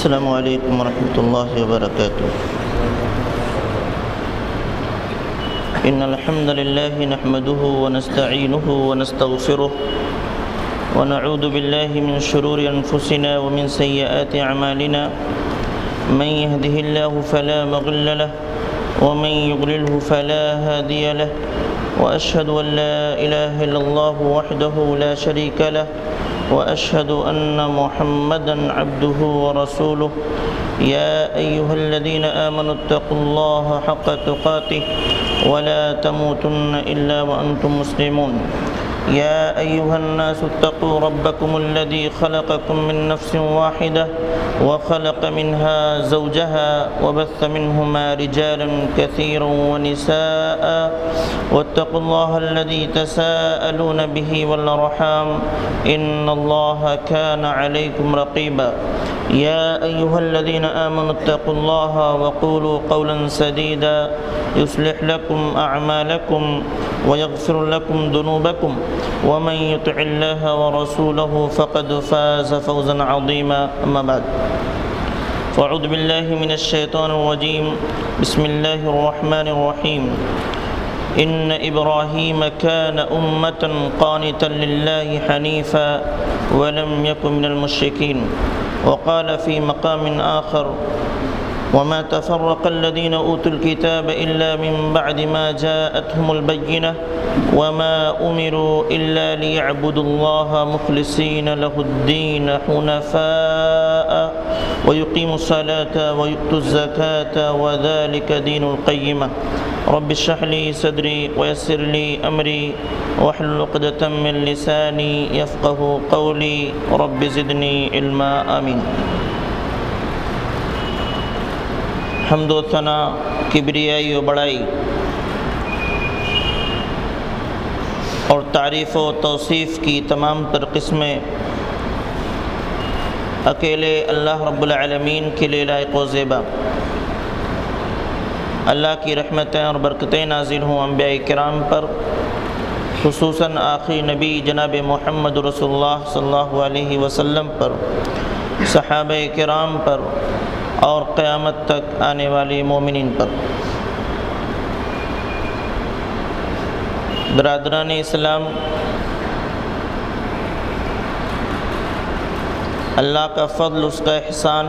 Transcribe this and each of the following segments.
السلام علیکم ورحمۃ اللہ وبرکاتہ۔ ان الحمد للہ نحمده ونستعینه ونستغفره ونعوذ باللہ من شرور انفسنا ومن سیئات اعمالنا من يهده الله فلا مضل له ومن يضلل فلا هادي له واشهد ان لا اله الا الله وحده لا شريك له واشهد ان محمدا عبده ورسوله يا ايها الذين امنوا اتقوا الله حق تقاته ولا تموتن الا وانتم مسلمون يا ايها الناس اتقوا ربكم الذي خلقكم من نفس واحده وخلق منها زوجها وبث منهما رجالا كثيرا ونساء واتقوا الله الذي تساءلون به والارحام ان الله كان عليكم رقيبا يا ايها الذين امنوا اتقوا الله وقولوا قولا سديدا يصلح لكم اعمالكم ويغفر لكم ذنوبكم ومن يطع الله ورسوله فقد فاز فوزا عظيما اما بعد فاعوذ بالله من الشيطان الرجيم بسم الله الرحمن الرحيم ان ابراهيم كان امة قانتا لله حنيفا ولم يكن من المشركين وقال في مقام آخر وما تفرق الذين أوتوا الكتاب إلا من بعد ما جاءتهم البينة وما أمروا إلا ليعبدوا الله مخلصين له الدين حنفاء ويقيموا الصلاة ويؤتوا الزكاة وذلك دين القيمة رب اشرح لي صدري ويسر لي أمري واحلل عقدة من لساني يفقهوا قولي رب زدني علما آمين۔ حمد و ثنا، کبریائی و بڑائی اور تعریف و توصیف کی تمام تر قسمیں اکیلے اللہ رب العالمین کے لیے لائق و زیبا۔ اللہ کی رحمتیں اور برکتیں نازل ہوں انبیاء کرام پر، خصوصاً آخری نبی جناب محمد رسول اللہ صلی اللہ علیہ وسلم پر، صحابہ کرام پر اور قیامت تک آنے والی مومنین پر۔ برادران اسلام، اللہ کا فضل، اس کا احسان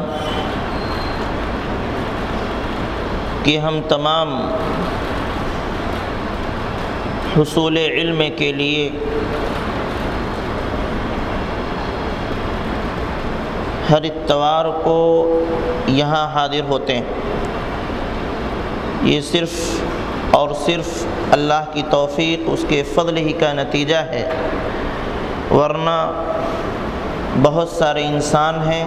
کہ ہم تمام حصول علم کے لیے ہر اتوار کو یہاں حاضر ہوتے ہیں۔ یہ صرف اور صرف اللہ کی توفیق، اس کے فضل ہی کا نتیجہ ہے، ورنہ بہت سارے انسان ہیں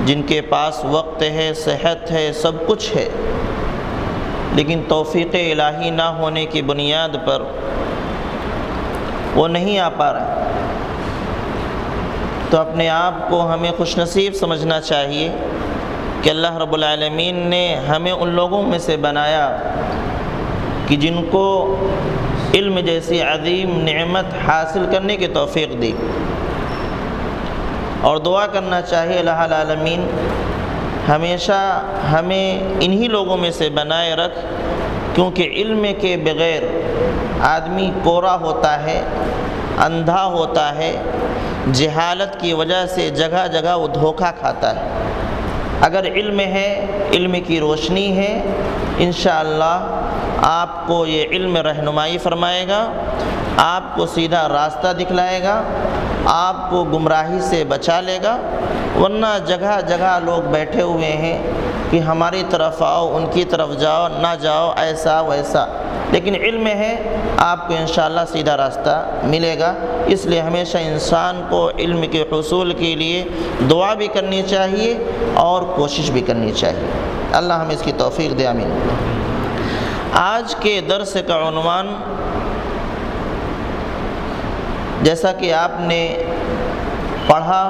جن کے پاس وقت ہے، صحت ہے، سب کچھ ہے، لیکن توفیق الہی نہ ہونے کی بنیاد پر وہ نہیں آ پا رہے۔ تو اپنے آپ کو ہمیں خوش نصیب سمجھنا چاہیے کہ اللہ رب العالمین نے ہمیں ان لوگوں میں سے بنایا کہ جن کو علم جیسی عظیم نعمت حاصل کرنے کی توفیق دی، اور دعا کرنا چاہیے اللہ العالمین ہمیشہ ہمیں انہی لوگوں میں سے بنائے رکھ، کیونکہ علم کے بغیر آدمی کورا ہوتا ہے، اندھا ہوتا ہے، جہالت کی وجہ سے جگہ جگہ وہ دھوکہ کھاتا ہے۔ اگر علم ہے، علم کی روشنی ہے، انشاءاللہ آپ کو یہ علم رہنمائی فرمائے گا، آپ کو سیدھا راستہ دکھلائے گا، آپ کو گمراہی سے بچا لے گا۔ ورنہ جگہ جگہ لوگ بیٹھے ہوئے ہیں کہ ہماری طرف آؤ، ان کی طرف جاؤ، نہ جاؤ، ایسا ویسا، لیکن علم ہے آپ کو انشاءاللہ سیدھا راستہ ملے گا۔ اس لیے ہمیشہ انسان کو علم کے حصول کے لیے دعا بھی کرنی چاہیے اور کوشش بھی کرنی چاہیے۔ اللہ ہمیں اس کی توفیق دے، آمین۔ آج کے درس کا عنوان، جیسا کہ آپ نے پڑھا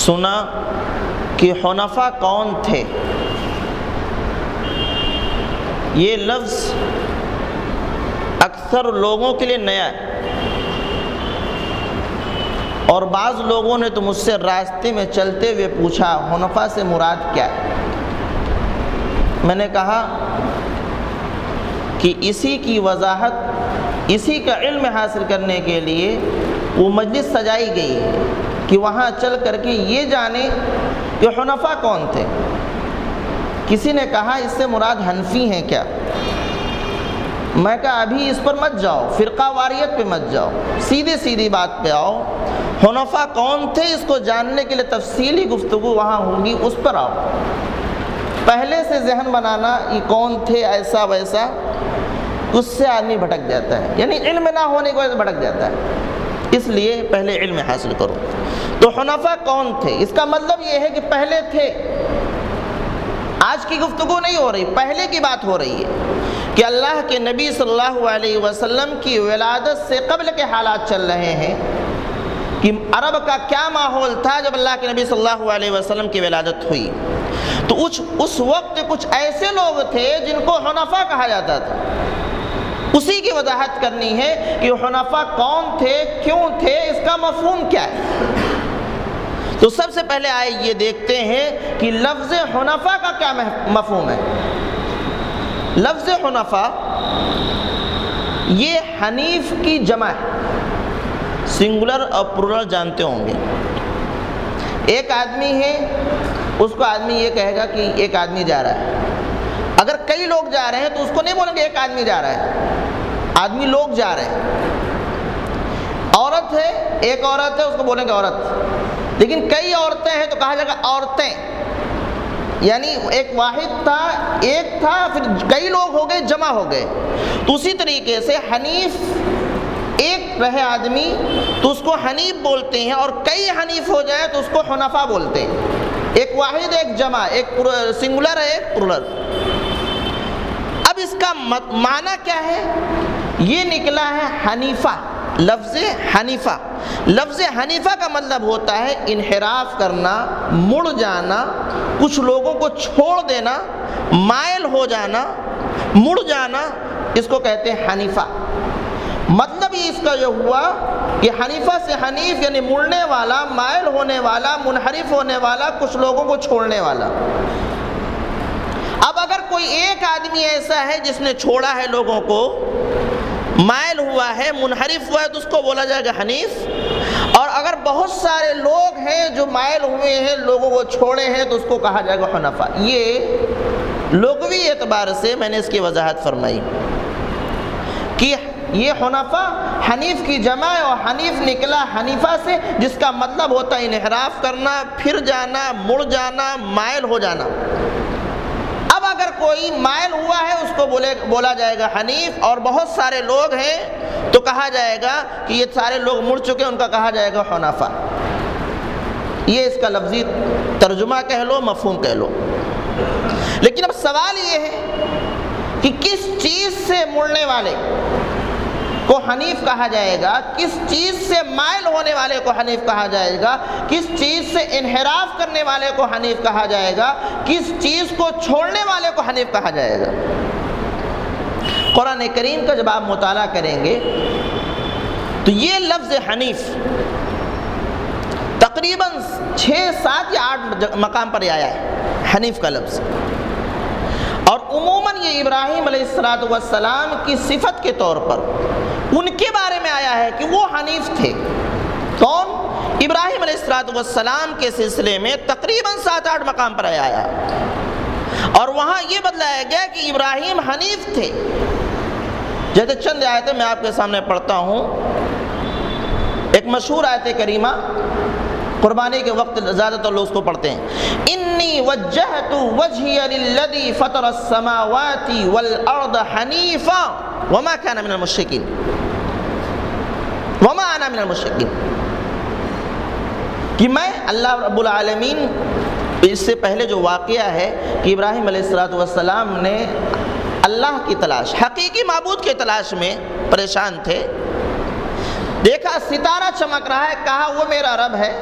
سنا کہ حنفا کون تھے، یہ لفظ اکثر لوگوں کے لیے نیا ہے، اور بعض لوگوں نے تو مجھ سے راستے میں چلتے ہوئے پوچھا حنفاء سے مراد کیا ہے؟ میں نے کہا کہ اسی کی وضاحت، اسی کا علم حاصل کرنے کے لیے وہ مجلس سجائی گئی ہے کہ وہاں چل کر کے یہ جانیں کہ حنفاء کون تھے۔ کسی نے کہا اس سے مراد حنفی ہیں کیا؟ میں کہا ابھی اس پر مت جاؤ، فرقہ واریت پہ مت جاؤ، سیدھی بات پہ آؤ۔ حنفاء کون تھے اس کو جاننے کے لیے تفصیلی گفتگو وہاں ہوگی، اس پر آؤ۔ پہلے سے ذہن بنانا یہ کون تھے ایسا ویسا، اس سے آدمی بھٹک جاتا ہے، یعنی علم نہ ہونے کی وجہ سے بھٹک جاتا ہے۔ اس لیے پہلے علم حاصل کرو۔ تو حنفاء کون تھے؟ اس کا مطلب یہ ہے کہ پہلے تھے۔ آج کی گفتگو نہیں ہو رہی، پہلے کی بات ہو رہی ہے کہ اللہ کے نبی صلی اللہ علیہ وسلم کی ولادت سے قبل کے حالات چل رہے ہیں کہ عرب کا کیا ماحول تھا جب اللہ کے نبی صلی اللہ علیہ وسلم کی ولادت ہوئی۔ تو اس وقت کچھ ایسے لوگ تھے جن کو حنفاء کہا جاتا تھا، اسی کی وضاحت کرنی ہے کہ حنفاء کون تھے، کیوں تھے، اس کا مفہوم کیا ہے۔ تو سب سے پہلے آئے یہ دیکھتے ہیں کہ لفظ حنفاء کا کیا مفہوم ہے۔ لفظ حنفاء یہ حنیف کی جمع ہے، سنگولر اور پلورل جانتے ہوں گے۔ ایک آدمی ہے، اس کو آدمی یہ کہے گا کہ ایک آدمی جا رہا ہے۔ اگر کئی لوگ جا رہے ہیں تو اس کو نہیں بولیں گے ایک آدمی جا رہا ہے، آدمی لوگ جا رہے ہیں۔ عورت ہے، ایک عورت ہے، اس کو بولیں گے عورت۔ لیکن کئی عورتیں ہیں تو کہا جائے گا عورتیں، یعنی ایک واحد تھا، ایک تھا، پھر کئی لوگ ہو گئے، جمع ہو گئے۔ تو اسی طریقے سے حنیف ایک رہے آدمی تو اس کو حنیف بولتے ہیں، اور کئی حنیف ہو جائے تو اس کو حنفاء بولتے ہیں۔ ایک واحد، ایک جمع، ایک سنگولر ہے، ایک پلورل۔ اب اس کا معنی کیا ہے؟ یہ نکلا ہے حنیفہ، لفظ حنیفہ۔ لفظ حنیفہ کا مطلب ہوتا ہے انحراف کرنا، مڑ جانا، کچھ لوگوں کو چھوڑ دینا، مائل ہو جانا، مڑ جانا، اس کو کہتے ہیں حنیفہ۔ مطلب ہی اس کا یہ ہوا کہ حنیفہ سے حنیف یعنی مڑنے والا، مائل ہونے والا، منحرف ہونے والا، کچھ لوگوں کو چھوڑنے والا۔ اب اگر کوئی ایک آدمی ایسا ہے جس نے چھوڑا ہے لوگوں کو، مائل ہوا ہے، منحرف ہوا ہے، تو اس کو بولا جائے گا حنیف۔ اور اگر بہت سارے لوگ ہیں جو مائل ہوئے ہیں، لوگوں کو چھوڑے ہیں، تو اس کو کہا جائے گا حنفاء۔ یہ لغوی اعتبار سے میں نے اس کی وضاحت فرمائی کہ یہ حنفاء حنیف کی جمع ہے، اور حنیف نکلا حنیفہ سے، جس کا مطلب ہوتا ہے انحراف کرنا، پھر جانا، مڑ جانا، مائل ہو جانا۔ اب اگر کوئی مائل ہوا ہے اس کو بولا جائے گا حنیف، اور بہت سارے لوگ ہیں تو کہا جائے گا کہ یہ سارے لوگ مڑ چکے، ان کا کہا جائے گا حنفاء۔ یہ اس کا لفظی ترجمہ کہہ لو، مفہوم کہہ لو۔ لیکن اب سوال یہ ہے کہ کس چیز سے مڑنے والے کو حنیف کہا جائے گا، کس چیز سے مائل ہونے والے کو حنیف کہا جائے گا، کس چیز سے انحراف کرنے والے کو حنیف کہا جائے گا، کس چیز کو چھوڑنے والے کو حنیف کہا جائے گا۔ قرآن کریم کا جب آپ مطالعہ کریں گے تو یہ لفظ حنیف تقریباً 6، 7 یا 8 مقام پر آیا ہے، حنیف کا لفظ۔ اور عموماً یہ ابراہیم علیہ السلام کی صفت کے طور پر ان کے بارے میں آیا ہے کہ وہ حنیف تھے۔ کون؟ ابراہیم علیہ السلام کے سلسلے میں تقریباً 7-8 مقام پر آیا ہے، اور وہاں یہ بتلایا گیا کہ ابراہیم حنیف تھے۔ جیسے چند آیتیں میں آپ کے سامنے پڑھتا ہوں۔ ایک مشہور آیت کریمہ، قربانی کے وقت زیادہ تر لوگ اس کو پڑھتے ہیں، انی وجہت وجہی للذی فطر السماوات والارض حنیفا وما کان من المشرکین، وما انا من المشرکین، کہ میں اللہ رب العالمین، اس سے پہلے جو واقعہ ہے کہ ابراہیم علیہ السلام نے اللہ کی تلاش، حقیقی معبود کی تلاش میں پریشان تھے، دیکھا ستارہ چمک رہا ہے، کہا وہ میرا رب ہے۔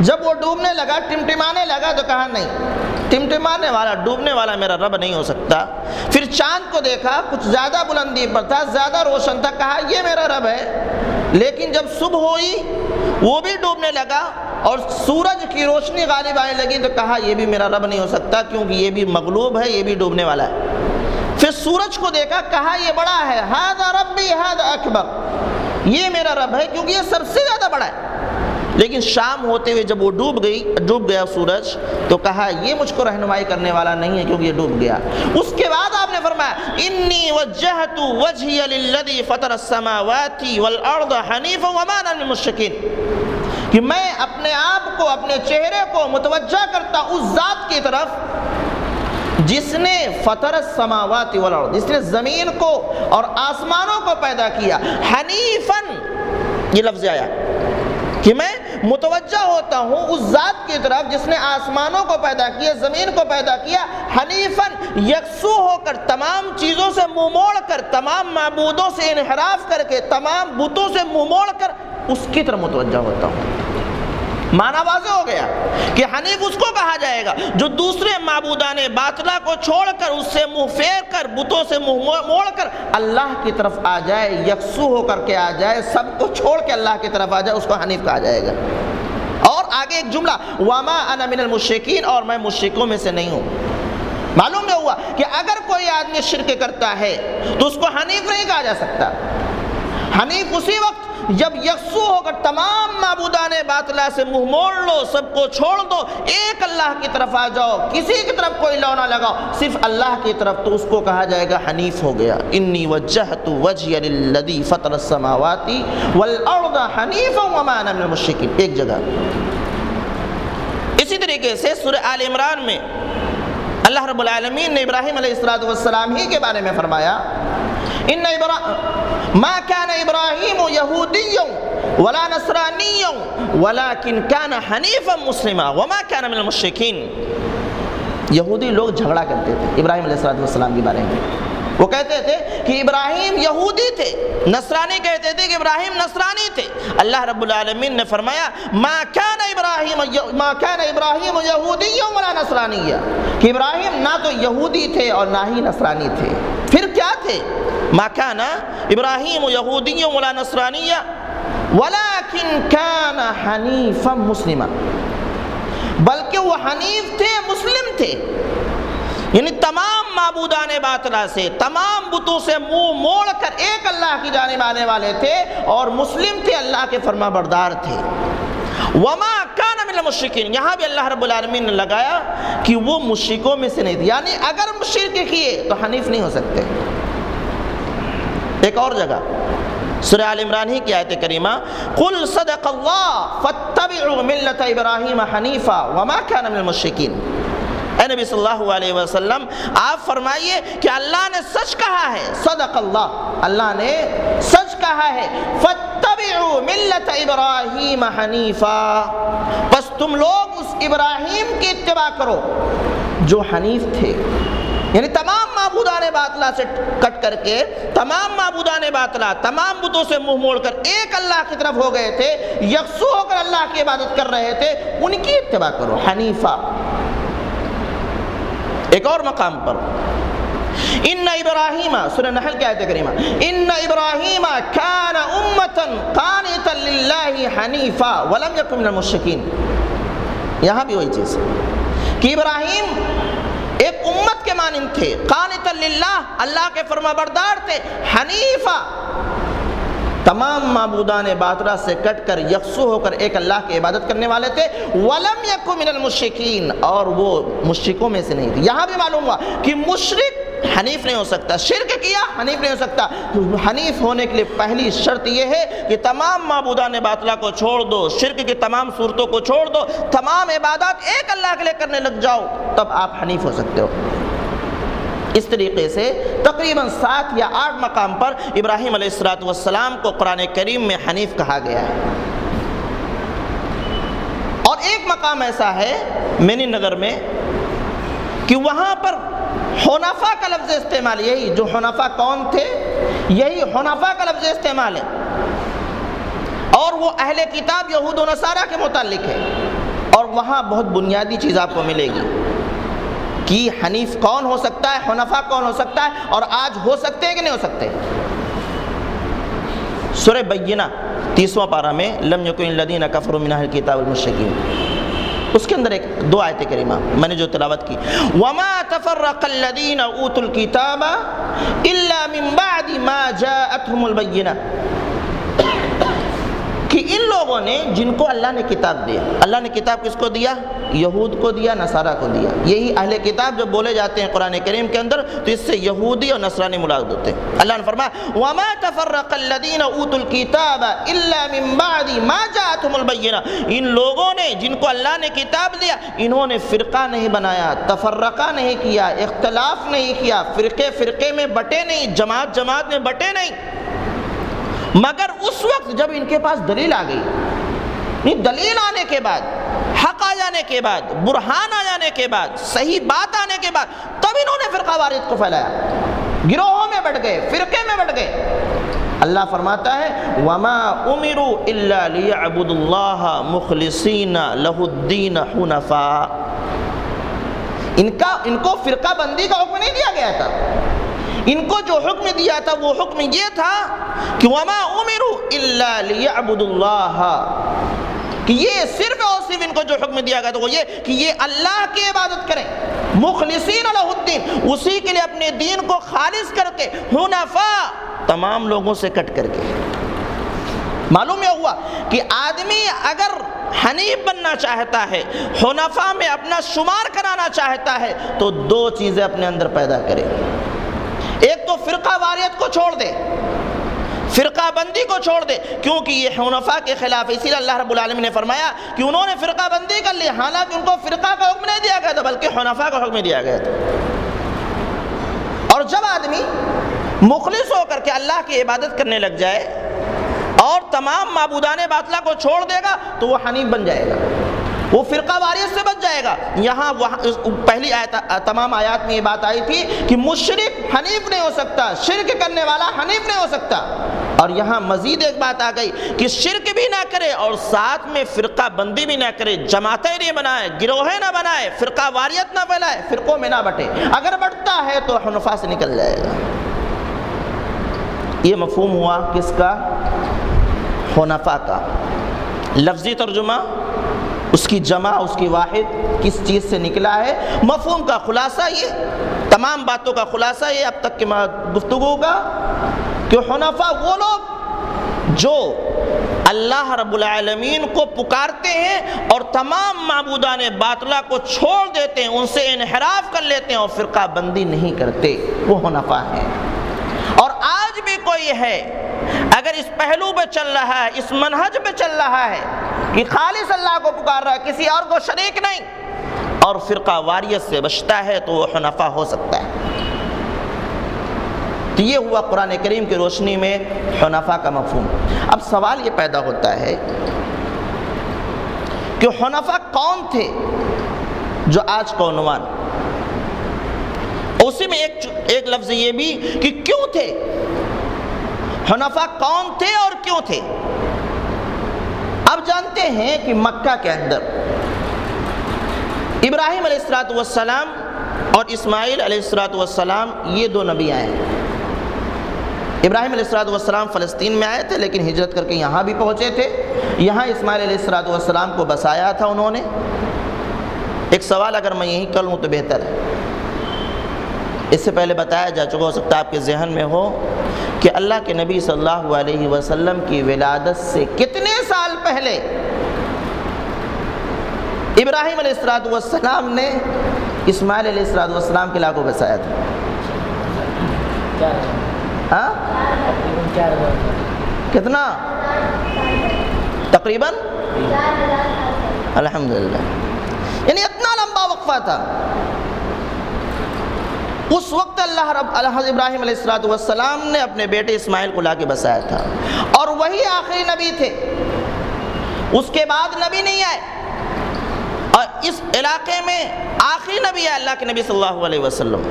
جب وہ ڈوبنے لگا، ٹمٹمانے لگا، تو کہا نہیں، ٹمٹمانے والا، ڈوبنے والا میرا رب نہیں ہو سکتا۔ پھر چاند کو دیکھا، کچھ زیادہ بلندی پر تھا، زیادہ روشن تھا، کہا یہ میرا رب ہے۔ لیکن جب صبح ہوئی وہ بھی ڈوبنے لگا اور سورج کی روشنی غالب آنے لگی تو کہا یہ بھی میرا رب نہیں ہو سکتا کیونکہ یہ بھی مغلوب ہے، یہ بھی ڈوبنے والا ہے۔ پھر سورج کو دیکھا، کہا یہ بڑا ہے، ھذا ربی ھذا اکبر، یہ میرا رب ہے کیونکہ یہ سب سے زیادہ بڑا ہے۔ لیکن شام ہوتے ہوئے جب وہ ڈوب گیا سورج تو کہا یہ مجھ کو رہنمائی کرنے والا نہیں ہے کیونکہ یہ ڈوب گیا۔ اس کے بعد آپ نے فرمایا انی وجہت وجہی للذی فطر السماوات والارض حنیفا وما انا من المشرکین، کہ میں اپنے آپ کو، اپنے چہرے کو متوجہ کرتا اس ذات کی طرف جس نے فطر السماوات والارض، جس نے زمین کو اور آسمانوں کو پیدا کیا، حنیفاً یہ لفظ آیا کہ میں متوجہ ہوتا ہوں اس ذات کی طرف جس نے آسمانوں کو پیدا کیا، زمین کو پیدا کیا، حنیفاً یکسو ہو کر، تمام چیزوں سے منہ موڑ کر، تمام معبودوں سے انحراف کر کے، تمام بتوں سے منہ موڑ کر اس کی طرف متوجہ ہوتا ہوں۔ معنی واضح ہو گیا کہ حنیف اس کو کہا جائے گا جو دوسرے معبودان باطلہ کو چھوڑ کر، اس سے منہ پھیر کر، بتوں سے منہ موڑ کر اللہ کی طرف آ جائے، یکسو ہو کر کے آ جائے، سب کو چھوڑ کے اللہ کی طرف آ جائے، اس کو حنیف کہا جائے گا۔ اور آگے ایک جملہ وما انا من المشرکین، اور میں مشرکوں میں سے نہیں ہوں۔ معلوم نہیں ہوا کہ اگر کوئی آدمی شرک کرتا ہے تو اس کو حنیف نہیں کہا جا سکتا۔ حنیف اسی وقت جب یکسو ہو کر تمام معبودان باطلہ سے منہ موڑ لو، سب کو چھوڑ دو، ایک اللہ کی طرف آ جاؤ، کسی کی طرف کوئی لو نہ لگاؤ، صرف اللہ کی طرف، تو اس کو کہا جائے گا حنیف ہو گیا۔ انی وجہت وجہی للذی فطر السماوات والارض حنیفا وما انا من المشرکین، ایک جگہ۔ اسی طریقے سے سورہ آل عمران میں اللہ رب العالمین نے ابراہیم علیہ السلام ہی کے بارے میں فرمایا ما كان ابراہیم یہودی ولا نصرانی ولكن كان حنیفا مسلما وما كان من المشرکین۔ یہودی لوگ جھگڑا کرتے تھے ابراہیم علیہ السلام کے بارے میں، وہ کہتے تھے کہ ابراہیم یہودی تھے، نصرانی کہتے تھے کہ ابراہیم نصرانی تھے۔ اللہ رب العالمین نے فرمایا ما كان ابراہیم یہودی ولا نصرانی، کہ ابراہیم نہ تو یہودی تھے اور نہ ہی نصرانی تھے، پھر کیا تھے؟ ما كان ابراہیم یہودی ولا نصرانی ولكن كان حنیفا مسلما، بلکہ وہ حنیف تھے، مسلم تھے، یعنی تمام معبودان باطلہ سے، تمام بتوں سے منہ موڑ کر ایک اللہ کی جانب آنے والے تھے اور مسلم تھے، اللہ کے فرما بردار تھے۔ وما كان من المشرکین، یہاں بھی اللہ رب العالمین نے لگایا کہ وہ مشرکوں میں سے نہیں تھے، یعنی اگر شرک کیے تو حنیف نہیں ہو سکتے۔ ایک اور جگہ سورہ آل عمران ہی کی آیت کریمہ قل صدق اللہ فاتبعوا ملت ابراہیم حنیفا وما كان من المشرکین۔ اے نبی صلی اللہ علیہ وسلم آپ فرمائیے کہ اللہ نے سچ کہا ہے، صدق اللہ، اللہ نے سچ کہا ہے، فاتبعوا ملت ابراہیم حنیفا، بس تم لوگ اس ابراہیم کی اتباع کرو جو حنیف تھے، یعنی تمام معبودان باطلہ سے کٹ کر کے، تمام معبودان باطلہ، تمام بتوں سے منہ موڑ کر ایک اللہ کی طرف ہو گئے تھے، یکسو ہو کر اللہ کی عبادت کر رہے تھے، ان کی اتباع کرو، حنیفہ۔ ایک اور مقام پر ان ابراہیم، سورہ نحل کی آیت کریمہ، ان ابراہیم کان امتا قانتا للہ حنیفا ولم یکن من المشرکین، یہاں بھی وہی چیز کہ ابراہیم ایک امت کے مانند تھے، قانتا للہ، اللہ کے فرما بردار تھے، حنیفہ، تمام معبودان باطلہ سے کٹ کر یکسو ہو کر ایک اللہ کی عبادت کرنے والے تھے، ولم یکن من المشرکین، اور وہ مشرکوں میں سے نہیں تھے۔ یہاں بھی معلوم ہوا کہ مشرک حنیف نہیں ہو سکتا، شرک کیا حنیف نہیں ہو سکتا۔ حنیف ہونے کے لیے پہلی شرط یہ ہے کہ تمام معبودان باطلہ کو چھوڑ دو، شرک کی تمام صورتوں کو چھوڑ دو، تمام عبادات ایک اللہ کے لیے کرنے لگ جاؤ، تب آپ حنیف ہو سکتے ہو۔ اس طریقے سے تقریباً 7 یا 8 مقام پر ابراہیم علیہ السلام کو قرآن کریم میں حنیف کہا گیا ہے۔ اور ایک مقام ایسا ہے منی نگر میں کہ وہاں پر حنفاء کا لفظ استعمال، یہی جو حنفاء کون تھے، یہی حنفاء کا لفظ استعمال ہے، اور وہ اہل کتاب یہود و نصارہ کے متعلق ہے۔ اور وہاں بہت بنیادی چیز آپ کو ملے گی کہ حنیف کون ہو سکتا ہے، حنفاء کون ہو سکتا ہے، اور آج ہو سکتے ہیں کہ نہیں ہو سکتے۔ سورہ بینہ 30واں پارہ میں لم یکن الذین کفروا من اہل الکتاب والمشرکین، اس کے اندر ایک 2 آیت کریمہ میں نے جو تلاوت کی، وما تفرق الذین اوتوا الکتاب الا من بعد ما جاءتهم البینہ، کہ ان لوگوں نے جن کو اللہ نے کتاب دیا، اللہ نے کتاب کس کو دیا؟ یہود کو دیا، نصارہ کو دیا۔ یہی اہل کتاب جو بولے جاتے ہیں قرآن کریم کے اندر، تو اس سے یہودی اور نصرانی مراد ہوتے ہیں۔ اللہ نے فرمایا وما تفرق الذین اوتوا الکتاب الا من بعد ما جاءتهم البینہ، ان لوگوں نے جن کو اللہ نے کتاب دیا، انہوں نے فرقہ نہیں بنایا، تفرقہ نہیں کیا، اختلاف نہیں کیا، فرقے فرقے میں بٹے نہیں، جماعت جماعت میں بٹے نہیں، مگر اس وقت جب ان کے پاس دلیل آ گئی، دلیل آنے کے بعد، حق آ جانے کے بعد، برہان آ جانے کے بعد، صحیح بات آنے کے بعد، تب انہوں نے فرقہ واریت کو پھیلایا، گروہوں میں بٹ گئے، فرقے میں بٹ گئے۔ اللہ فرماتا ہے وما امروا الا ليعبدوا الله مخلصین له الدین حنفاء، ان کو فرقہ بندی کا حکم نہیں دیا گیا تھا، ان کو جو حکم دیا تھا وہ حکم یہ تھا کہ وما امروا الا ليعبدوا الله، کہ یہ صرف اور صرف ان کو جو حکم دیا گیا تھا وہ یہ کہ یہ اللہ کی عبادت کریں، مخلصین لہ الدین، اسی کے لیے اپنے دین کو خالص کر کے، حنفاء، تمام لوگوں سے کٹ کر کے۔ معلوم یہ ہوا کہ آدمی اگر حنیف بننا چاہتا ہے، حنفاء میں اپنا شمار کرانا چاہتا ہے، تو 2 چیزیں اپنے اندر پیدا کرے، ایک تو فرقہ واریت کو چھوڑ دے، فرقہ بندی کو چھوڑ دے، کیونکہ یہ حنفاء کے خلاف، اسی لیے اللہ رب العالمین نے فرمایا کہ انہوں نے فرقہ بندی کر لی، حالانکہ ان کو فرقہ کا حکم نہیں دیا گیا تھا بلکہ حنفاء کا حکم دیا گیا تھا۔ اور جب آدمی مخلص ہو کر کے اللہ کی عبادت کرنے لگ جائے اور تمام معبودان باطلہ کو چھوڑ دے گا تو وہ حنیف بن جائے گا، وہ فرقہ واریت سے بچ جائے گا۔ یہاں پہلی تمام آیات میں یہ بات آئی تھی کہ مشرک حنیف نہیں ہو سکتا، شرک کرنے والا حنیف نہیں ہو سکتا، اور یہاں مزید ایک بات آ گئی کہ شرک بھی نہ کرے اور ساتھ میں فرقہ بندی بھی نہ کرے، جماعتیں نہیں بنائے، گروہیں نہ بنائے، فرقہ واریت نہ پھیلائے، فرقوں میں نہ بٹے، اگر بٹتا ہے تو حنفاء سے نکل جائے گا۔ یہ مفہوم ہوا کس کا؟ حنفاء کا۔ لفظی ترجمہ، اس کی جمع، اس کی واحد کس چیز سے نکلا ہے؟ مفہوم کا خلاصہ یہ، تمام باتوں کا خلاصہ یہ اب تک کی گفتگو کا، کہ حنفاء وہ لوگ جو اللہ رب العالمین کو پکارتے ہیں اور تمام معبودان باطلہ کو چھوڑ دیتے ہیں، ان سے انحراف کر لیتے ہیں اور فرقہ بندی نہیں کرتے، وہ حنفاء ہیں۔ اور آج بھی کوئی ہے اگر اس پہلو پہ چل رہا ہے، اس منہج پہ چل رہا ہے کہ خالص اللہ کو پکار رہا ہے، کسی اور کو شریک نہیں، اور فرقہ واریت سے بچتا ہے، تو وہ حنفاء ہو سکتا ہے۔ تو یہ ہوا قرآن کریم کی روشنی میں حنفاء کا مفہوم۔ اب سوال یہ پیدا ہوتا ہے کہ حنفاء کون تھے جو آج کا عنوان، اسی میں ایک لفظ یہ بھی کہ کیوں تھے، حنفاء کون تھے اور کیوں تھے۔ اب جانتے ہیں کہ مکہ کے اندر ابراہیم علیہ السلام اور اسماعیل علیہ السلام یہ 2 نبی آئے ہیں۔ ابراہیم علیہ السلام فلسطین میں آئے تھے لیکن ہجرت کر کے یہاں بھی پہنچے تھے، یہاں اسماعیل علیہ السلام کو بسایا تھا انہوں نے۔ ایک سوال اگر میں یہی کر لوں تو بہتر ہے، اس سے پہلے بتایا جا چکا، ہو سکتا ہے آپ کے ذہن میں ہو کہ اللہ کے نبی صلی اللہ علیہ وسلم کی ولادت سے کتنے سال پہلے ابراہیم علیہ السلام نے اسماعیل علیہ السلام کے علاقے کو بسایا تھا؟ کتنا؟ تقریباً الحمدللہ، یعنی اتنا لمبا وقفہ تھا۔ اس وقت ابراہیم علیہ السلام نے اپنے بیٹے اسماعیل کو لا کے بسایا تھا، اور وہی آخری نبی تھے، اس کے بعد نبی نہیں آئے، اور اس علاقے میں آخری نبی ہے اللہ کے نبی صلی اللہ علیہ وسلم۔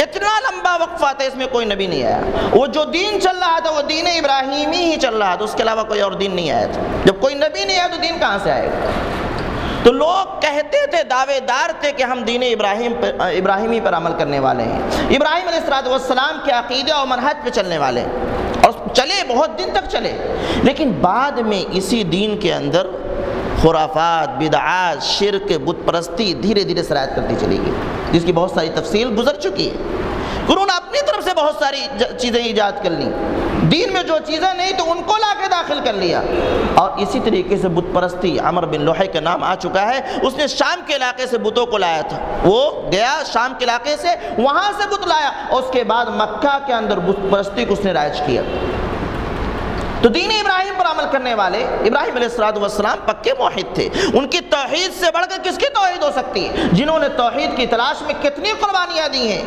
اتنا لمبا وقفہ تھا، اس میں کوئی نبی نہیں آیا۔ وہ جو دین چل رہا تھا وہ دین ابراہیمی ہی چل رہا تھا، اس کے علاوہ کوئی اور دین نہیں آیا تھا۔ جب کوئی نبی نہیں آیا تو دین کہاں سے آئے گا؟ تو لوگ کہتے تھے، دعوے دار تھے کہ ہم دین ابراہیمی پر عمل کرنے والے ہیں، ابراہیم علیہ السلام کے عقیدے اور منہج پہ چلنے والے ہیں۔ اور چلے بہت دن تک چلے، لیکن بعد میں اسی دین کے اندر خرافات، بدعات، شرک، بت پرستی دھیرے دھیرے سرایت کرتی چلی گئی، جس کی بہت ساری تفصیل گزر چکی ہے۔ انہوں نے اپنی طرف سے بہت ساری چیزیں ایجاد کر لیں، دین میں جو چیزیں نہیں تو ان کو لا کے داخل کر لیا، اور اسی طریقے سے بت پرستی، عمر بن لوحی کا نام آ چکا ہے، اس نے شام کے علاقے سے بتوں کو لایا تھا، وہ گیا شام کے علاقے سے، وہاں سے بت لایا، اور اس کے بعد مکہ کے اندر بت پرستی کو اس نے رائج کیا۔ تو دین ابراہیم پر عمل کرنے والے ابراہیم علیہ السلام پکے موحد تھے، ان کی توحید سے بڑھ کر کس کی توحید ہو سکتی ہے، جنہوں نے توحید کی تلاش میں کتنی قربانیاں دی ہیں۔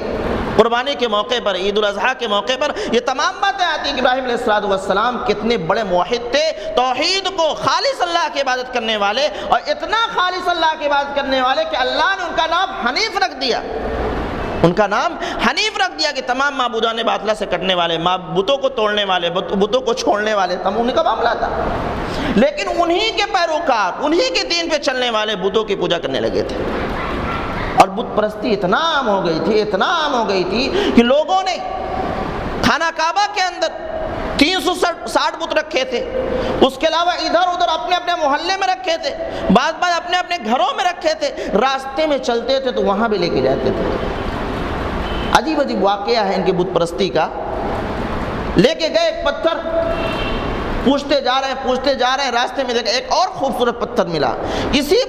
قربانی کے موقع پر، عید الاضحیٰ کے موقع پر یہ تمام باتیں آتی ہیں کہ ابراہیم علیہ السلام کتنے بڑے موحد تھے، توحید کو خالص اللہ کی عبادت کرنے والے، اور اتنا خالص اللہ کی عبادت کرنے والے کہ اللہ نے ان کا نام حنیف رکھ دیا، ان کا نام حنیف رکھ دیا کہ تمام معبودان باطلہ سے کٹنے والے، بتوں کو توڑنے والے، بتوں کو چھوڑنے والے، تم انہیں کا معاملہ تھا، لیکن انہی کے پیروکار، انہی کے دین پہ چلنے والے بتوں کی پوجا کرنے لگے تھے، اور بت پرستی اتنا عام ہو گئی تھی، اتنا عام ہو گئی تھی کہ لوگوں نے خانہ کعبہ کے اندر 360 بت رکھے تھے، اس کے علاوہ ادھر ادھر اپنے اپنے محلے میں رکھے تھے، بعض اپنے اپنے گھروں میں رکھے تھے، راستے میں چلتے تھے تو وہاں بھی لے کے جاتے تھے۔ عجیب عجیب واقعہ ہے ان کی بت پرستی کا۔ لے کے گئے ایک پتھر، پوچھتے جا رہے ہیں، راستے میں دیکھا ایک اور خوبصورت پتھر ملا، اسی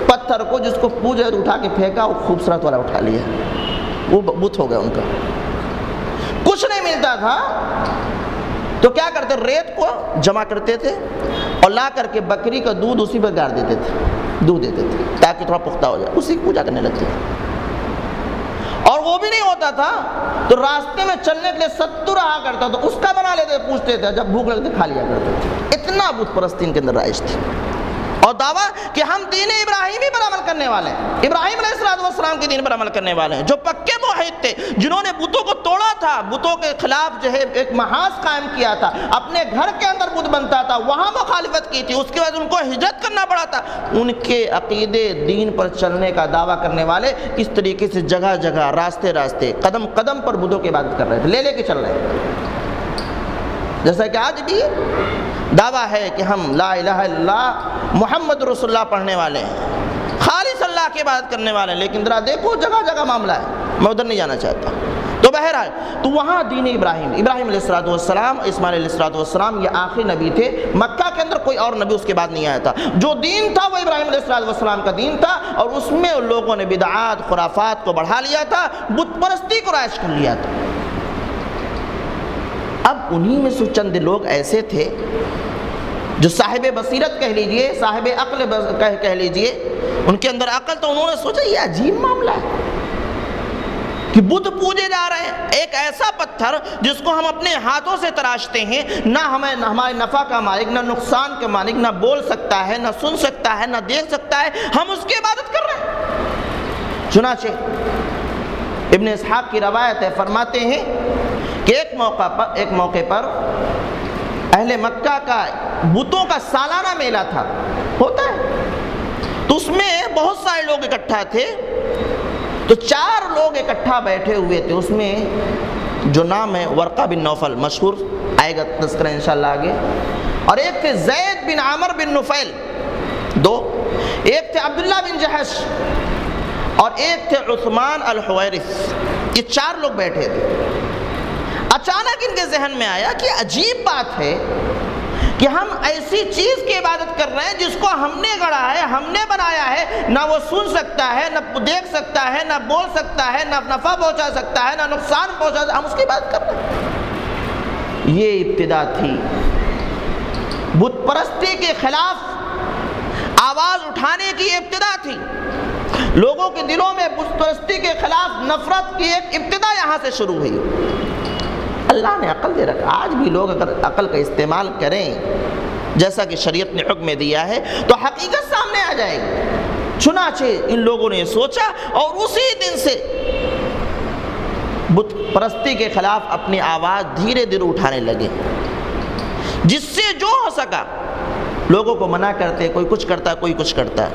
پتھر کو جس کو پوجا اٹھا کے پھینکا، وہ خوبصورت والا اٹھا لیا، وہ بت ہو گیا ان کا۔ کچھ نہیں ملتا تھا تو کیا کرتے، ریت کو جمع کرتے تھے اور لا کر کے بکری کا دودھ اسی پر گاڑ دیتے تھے، دودھ دیتے تھے تاکہ تھوڑا پختہ ہو جائے، اسی کی پوجا کرنے لگتے تھے۔ اور وہ بھی نہیں ہوتا تھا تو راستے میں چلنے کے لیے ستو رہا کرتا تو اس کا بنا لیتے، پوچھتے تھے، جب بھوک لگتے کھا لیا کرتے تھے۔ اتنا بت پرستی ان کے اندر رائج تھی، اور دعویٰ کہ ہم دین ابراہیمی پر عمل کرنے والے ہیں، ابراہیم علیہ السلام کے دین پر عمل کرنے والے ہیں، جو پکے موحد تھے، جنہوں نے بتوں کو توڑا تھا، بتوں کے خلاف جو ہے ایک محاذ قائم کیا تھا، اپنے گھر کے اندر بت بنتا تھا، وہاں مخالفت کی تھی، اس کے بعد ان کو ہجرت کرنا پڑا تھا۔ ان کے عقیدے دین پر چلنے کا دعویٰ کرنے والے اس طریقے سے جگہ جگہ، راستے راستے، قدم قدم پر بتوں کی عبادت کر رہے تھے، لے کے چل رہے تھے۔ جیسا کہ آج بھی دعویٰ ہے کہ ہم لا الہ الا اللہ محمد رسول اللہ پڑھنے والے ہیں، خالص اللہ کی عبادت کرنے والے ہیں، لیکن ذرا دیکھو جگہ جگہ معاملہ ہے، میں ادھر نہیں جانا چاہتا۔ تو بہرحال تو وہاں دین ابراہیم علیہ السلام، اسماعیل علیہ السلام یہ آخری نبی تھے، مکہ کے اندر کوئی اور نبی اس کے بعد نہیں آیا تھا، جو دین تھا وہ ابراہیم علیہ السلام کا دین تھا، اور اس میں لوگوں نے بدعات، خرافات کو بڑھا لیا تھا، بت پرستی کو رائج کر لیا تھا۔ اب انہی میں سے چند لوگ ایسے تھے جو صاحب بصیرت کہہ لیجئے، صاحب عقل کہہ لیجئے، ان کے اندر عقل، تو انہوں نے سوچا یہ عجیب معاملہ ہے کہ بت پوجے جا رہے ہیں، ایک ایسا پتھر جس کو ہم اپنے ہاتھوں سے تراشتے ہیں، نہ ہمارے نفع کا مالک، نہ نقصان کا مالک، نہ بول سکتا ہے، نہ سن سکتا ہے، نہ دیکھ سکتا ہے، ہم اس کی عبادت کر رہے ہیں۔ چنانچہ ابن اسحاق کی روایت ہے، فرماتے ہیں کہ ایک موقع پر اہل مکہ کا بتوں کا سالانہ میلہ تھا، ہوتا ہے، تو اس میں بہت سارے لوگ اکٹھا تھے، تو 4 لوگ اکٹھا بیٹھے ہوئے تھے، اس میں جو نام ہے ورقہ بن نوفل، مشہور آئے گا تذکرہ انشاءاللہ آگے، اور ایک تھے زید بن عامر بن نفیل، 2، ایک تھے عبداللہ بن جحش، اور ایک تھے عثمان الحویرث، یہ 4 لوگ بیٹھے تھے۔ اچانک ان کے ذہن میں آیا کہ عجیب بات ہے کہ ہم ایسی چیز کی عبادت کر رہے ہیں جس کو ہم نے گڑھا ہے، ہم نے بنایا ہے، نہ وہ سن سکتا ہے، نہ دیکھ سکتا ہے، نہ بول سکتا ہے، نہ نفع پہنچا سکتا ہے، نہ نقصان پہنچا سکتا ہے، ہم اس کی عبادت کر رہے ہیں۔ یہ ابتدا تھی، بت پرستی کے خلاف آواز اٹھانے کی ابتدا تھی، لوگوں کے دلوں میں بت پرستی کے خلاف نفرت کی ایک ابتدا یہاں سے شروع ہوئی۔ اللہ نے عقل دے رکھا، آج بھی لوگ اگر عقل کا استعمال کریں جیسا کہ شریعت نے حکم دیا ہے تو حقیقت سامنے آ جائے گی۔ چنانچہ ان لوگوں نے سوچا اور اسی دن سے بت پرستی کے خلاف اپنی آواز دھیرے دھیرے اٹھانے لگے، جس سے جو ہو سکا لوگوں کو منع کرتے، کوئی کچھ کرتا کوئی کچھ کرتا،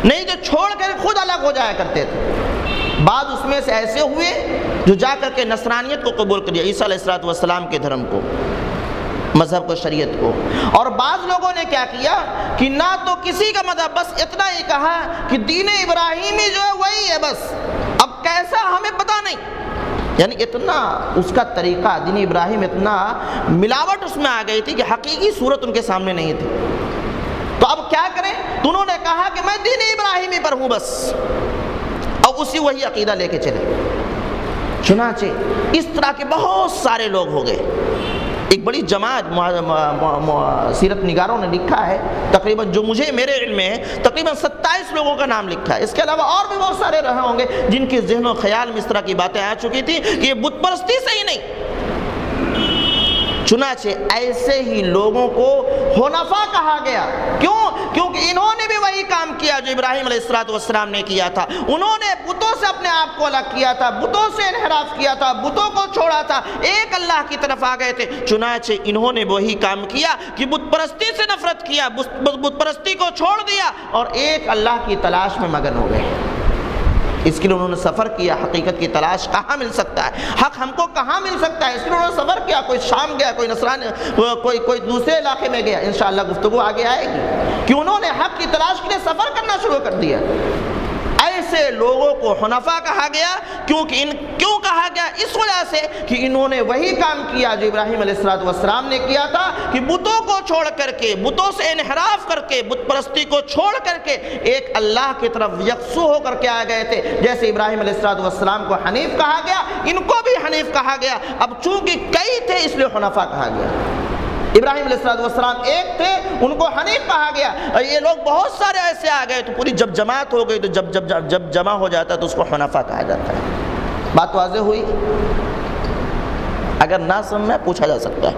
نہیں جو چھوڑ کر خود الگ ہو جایا کرتے تھے۔ بعض اس میں سے ایسے ہوئے جو جا کر کے نصرانیت کو قبول کر لیا، عیسیٰ علیہ السلام کے دھرم کو، مذہب کو، شریعت کو۔ اور بعض لوگوں نے کیا کیا کہ نہ تو کسی کا مذہب، بس اتنا ہی کہا کہ دین ابراہیمی جو ہے وہی ہے، بس اب کیسا ہمیں پتہ نہیں، یعنی اتنا اس کا طریقہ دین ابراہیم، اتنا ملاوٹ اس میں آ گئی تھی کہ حقیقی صورت ان کے سامنے نہیں تھی۔ تو اب کیا کریں؟ تو انہوں نے کہا کہ میں دین ابراہیمی پر ہوں بس، اور اسی وہی عقیدہ لے کے چلے۔ چنانچہ اس طرح کے بہت سارے لوگ ہو گئے۔ ایک بڑی جماعت سیرت نگاروں نے لکھا ہے، تقریباً جو مجھے میرے علم میں ہے تقریباً 27 لوگوں کا نام لکھا ہے۔ اس کے علاوہ اور بھی بہت سارے رہے ہوں گے جن کے ذہن و خیال میں اس طرح کی باتیں آ چکی تھی کہ یہ بت پرستی صحیح نہیں۔ چنانچہ ایسے ہی لوگوں کو حنفا کہا گیا۔ کیوں؟ کیونکہ انہوں نے بھی وہی کام کیا جو ابراہیم علیہ السلام نے کیا تھا۔ انہوں نے بتوں سے اپنے آپ کو الگ کیا تھا، بتوں سے انحراف کیا تھا، بتوں کو چھوڑا تھا، ایک اللہ کی طرف آ گئے تھے۔ چنانچہ انہوں نے وہی کام کیا کہ بت پرستی سے نفرت کیا، بت پرستی کو چھوڑ دیا اور ایک اللہ کی تلاش میں مگن ہو گئے۔ اس کے لیے انہوں نے سفر کیا، حقیقت کی تلاش کہاں مل سکتا ہے، حق ہم کو کہاں مل سکتا ہے، اس کے لیے انہوں نے سفر کیا۔ کوئی شام گیا، کوئی نصرانی، کوئی دوسرے علاقے میں گیا۔ انشاءاللہ گفتگو آگے آئے گی کہ انہوں نے حق کی تلاش کے لیے سفر کرنا شروع کر دیا۔ ایسے لوگوں کو حنفا کہا گیا۔ کیوں کہا گیا؟ اس وجہ سے کہ انہوں نے وہی کام کیا جو ابراہیم علیہ السلام نے کیا تھا، کہ بتوں کو چھوڑ کر کے، بتوں سے انحراف کر کے، بت پرستی کو چھوڑ کر کے ایک اللہ کی طرف یکسو ہو کر کے آ گئے تھے۔ جیسے ابراہیم علیہ السلام کو حنیف کہا گیا، ان کو بھی حنیف کہا گیا۔ اب چونکہ کئی تھے اس لیے حنفا کہا گیا۔ ابراہیم علیہ السلام ایک تھے، ان کو حنیف کہا گیا، اور یہ لوگ بہت سارے ایسے آ گئے تو پوری جب جماعت ہو گئی تو جب جمع ہو جاتا تو اس کو حنفا کہا جاتا ہے۔ بات واضح ہوئی؟ اگر نہ سمجھ میں پوچھا جا سکتا ہے۔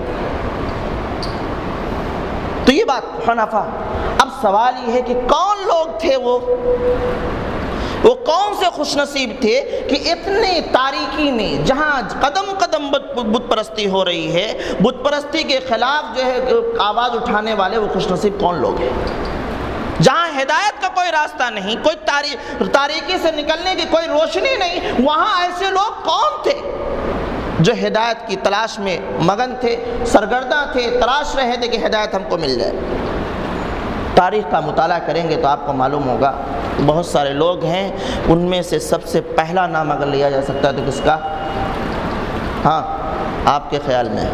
تو یہ بات حنفا۔ اب سوال یہ ہے کہ کون لوگ تھے وہ کون سے خوش نصیب تھے کہ اتنے تاریکی میں، جہاں قدم قدم بت پرستی ہو رہی ہے، بت پرستی کے خلاف جو ہے آواز اٹھانے والے وہ خوش نصیب کون لوگ ہیں؟ جہاں ہدایت کا کوئی راستہ نہیں، کوئی تاریکی سے نکلنے کی کوئی روشنی نہیں، وہاں ایسے لوگ کون تھے جو ہدایت کی تلاش میں مگن تھے، سرگرداں تھے، تلاش رہے تھے کہ ہدایت ہم کو مل جائے۔ تاریخ کا مطالعہ کریں گے تو آپ کو معلوم ہوگا بہت سارے لوگ ہیں، ان میں سے سب سے پہلا نام اگر لیا جا سکتا ہے تو کس کا؟ ہاں، آپ کے خیال میں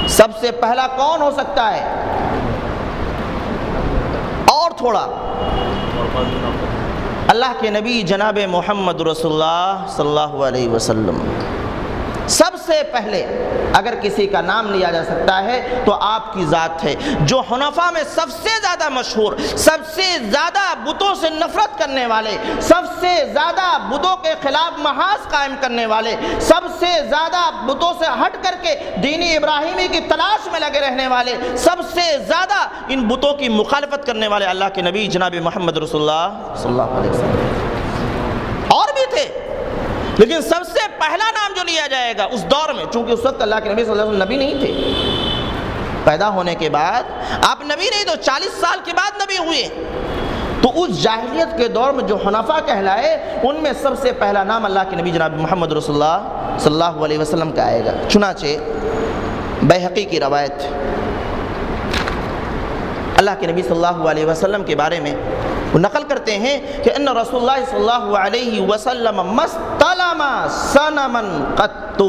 سب سے پہلا کون ہو سکتا ہے؟ اور تھوڑا، اللہ کے نبی جناب محمد رسول اللہ صلی اللہ علیہ وسلم۔ سب سے پہلے اگر کسی کا نام لیا جا سکتا ہے تو آپ کی ذات ہے، جو حنفا میں سب سے زیادہ مشہور، سب سے زیادہ بتوں سے نفرت کرنے والے، سب سے زیادہ بتوں کے خلاف محاذ قائم کرنے والے، سب سے زیادہ بتوں سے ہٹ کر کے دین ابراہیمی کی تلاش میں لگے رہنے والے، سب سے زیادہ ان بتوں کی مخالفت کرنے والے اللہ کے نبی جناب محمد رسول اللہ صلی اللہ علیہ وسلم۔ اور بھی تھے، لیکن سب سے پہلا نام جو لیا جائے گا اس دور میں، چونکہ اس وقت اللہ کے نبی صلی اللہ علیہ وسلم نبی نہیں تھے، پیدا ہونے کے بعد آپ نبی نہیں تو 40 سال کے بعد نبی ہوئے، تو اس جاہلیت کے دور میں جو حنفا کہلائے ان میں سب سے پہلا نام اللہ کے نبی جناب محمد رسول اللہ صلی اللہ علیہ وسلم کا آئے گا۔ چنانچہ بیہقی کی روایت، اللہ کے نبی صلی اللہ علیہ وسلم کے بارے میں وہ نقل کرتے ہیں کہ ان رسول اللہ صلی اللہ علیہ وسلم مستلم صنما قط،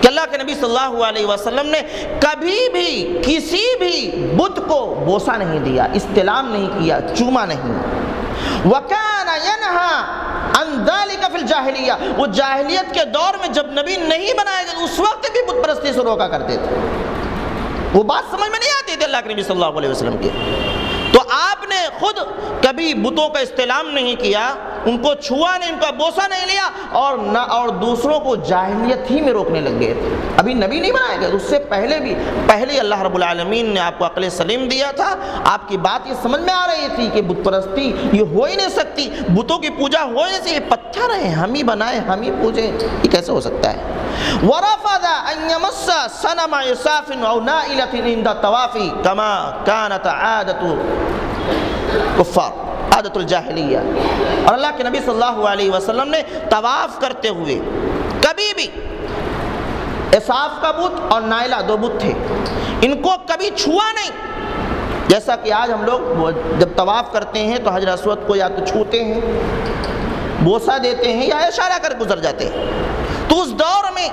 کہ اللہ کے نبی صلی اللہ علیہ وسلم نے کبھی بھی کسی بھی بت کو بوسہ نہیں دیا، استلام نہیں کیا، چوما نہیں۔ وَكَانَ يَنْهَا عَنْ ذَلِكَ فِي الْجَاهِلِيَّةِ، وہ جاہلیت کے دور میں جب نبی نہیں بنائے گئے اس وقت بھی بت پرستی سے روکا کرتے تھے۔ وہ بات سمجھ میں نہیں آتی تھی اللہ کے نبی صلی اللہ علیہ وسلم کی، تو آپ نے خود کبھی بتوں کا استلام نہیں کیا، ان کو چھوا نہیں، ان کا بوسہ نہیں لیا، اور دوسروں کو جاہلیت ہی میں روکنے لگ گئے تھے۔ ابھی نبی نہیں بنائے گئے، اس سے پہلے اللہ رب العالمین نے آپ کو عقل سلیم دیا تھا، آپ کی بات یہ سمجھ میں آ رہی تھی کہ بت پرستی یہ ہو ہی نہیں سکتی، بتوں کی پوجا ہو ہی نہیں سکتی، یہ پتھر ہیں، ہم ہی بنائیں ہم ہی پوجیں، یہ کیسے ہو سکتا ہے؟ وَرَفَضَ أَن يَمُسَّ صَنَمَ يُصَافٍ أَوْ نَائِلَةٍ عِنْدَ الطَّوَافِ كَمَا كَانَتْ عادت الجاہلیہ۔ اور اللہ کے نبی صلی اللہ علیہ وسلم نے طواف کرتے ہوئے کبھی بھی اصاف کا بت اور نائلہ 2 بت تھے، ان کو کبھی چھوا نہیں۔ جیسا کہ آج ہم لوگ جب طواف کرتے ہیں تو حجر اسود کو یا تو چھوتے ہیں، بوسہ دیتے ہیں یا اشارہ کر گزر جاتے ہیں۔ تو اس دور میں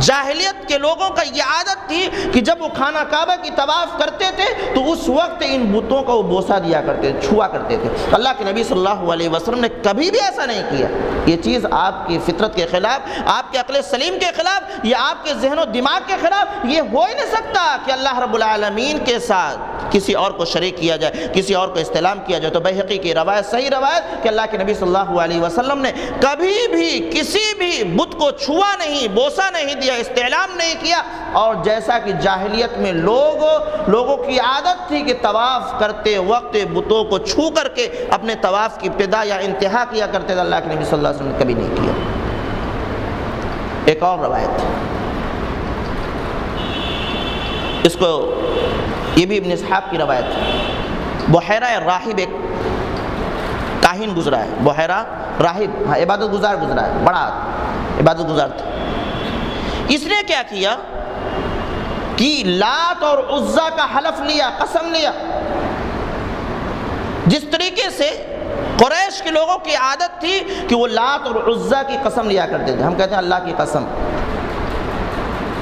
جاہلیت کے لوگوں کا یہ عادت تھی کہ جب وہ خانہ کعبہ کی طواف کرتے تھے تو اس وقت ان بتوں کو وہ بوسہ دیا کرتے تھے، چھوا کرتے تھے۔ اللہ کے نبی صلی اللہ علیہ وسلم نے کبھی بھی ایسا نہیں کیا۔ یہ چیز آپ کی فطرت کے خلاف، آپ کے عقل سلیم کے خلاف، یہ آپ کے ذہن و دماغ کے خلاف، یہ ہو ہی نہیں سکتا کہ اللہ رب العالمین کے ساتھ کسی اور کو شریک کیا جائے، کسی اور کو استعلام کیا جائے۔ تو بیہقی کی روایت، صحیح روایت کہ اللہ کے نبی صلی اللہ علیہ وسلم نے کبھی بھی کسی بھی بت کو چھوا نہیں، بوسہ نہیں دیا، استعلام نہیں کیا۔ اور جیسا کہ جاہلیت میں لوگوں کی عادت تھی کہ طواف کرتے وقت بتوں کو چھو کر کے اپنے طواف کی ابتدا یا انتہا کیا کرتے تھے، اللہ کے نبی صلی اللہ علیہ وسلم نے کبھی نہیں کیا۔ ایک اور روایت، اس کو یہ بھی ابن اسحاق کی روایت ہے، بحیرہ راہب ایک کاہن گزرا ہے، بحیرہ راہب عبادت گزار گزرا ہے، بڑا عبادت گزار تھا۔ اس نے کیا کیا کہ لات اور عزا کا حلف لیا، قسم لیا۔ جس طریقے سے قریش کے لوگوں کی عادت تھی کہ وہ لات اور عزا کی قسم لیا کرتے تھے، ہم کہتے ہیں اللہ کی قسم،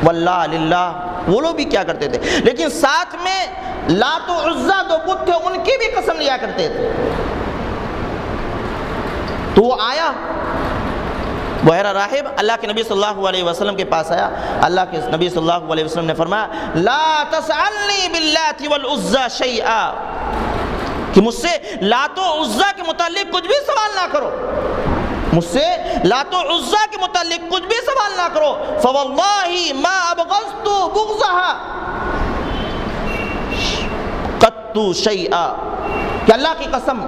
واللہ للہ، وہ لوگ بھی کیا کرتے تھے، لیکن ساتھ میں لات و عزا 2 بت تھے، ان کی بھی قسم لیا کرتے تھے۔ تو وہ آیا بحیرہ راہب، اللہ کے نبی صلی اللہ علیہ وسلم کے پاس آیا۔ اللہ کے نبی صلی اللہ علیہ وسلم نے فرمایا لا تسألنی باللات والعزى شیئا، کہ مجھ سے لات و عزا کے متعلق کچھ بھی سوال نہ کرو، مجھ سے لات و عزا کے متعلق کچھ بھی سوال نہ کرو۔ فواللہ ما ابغضت بغضها قط شیئا، کہ اللہ کی قسم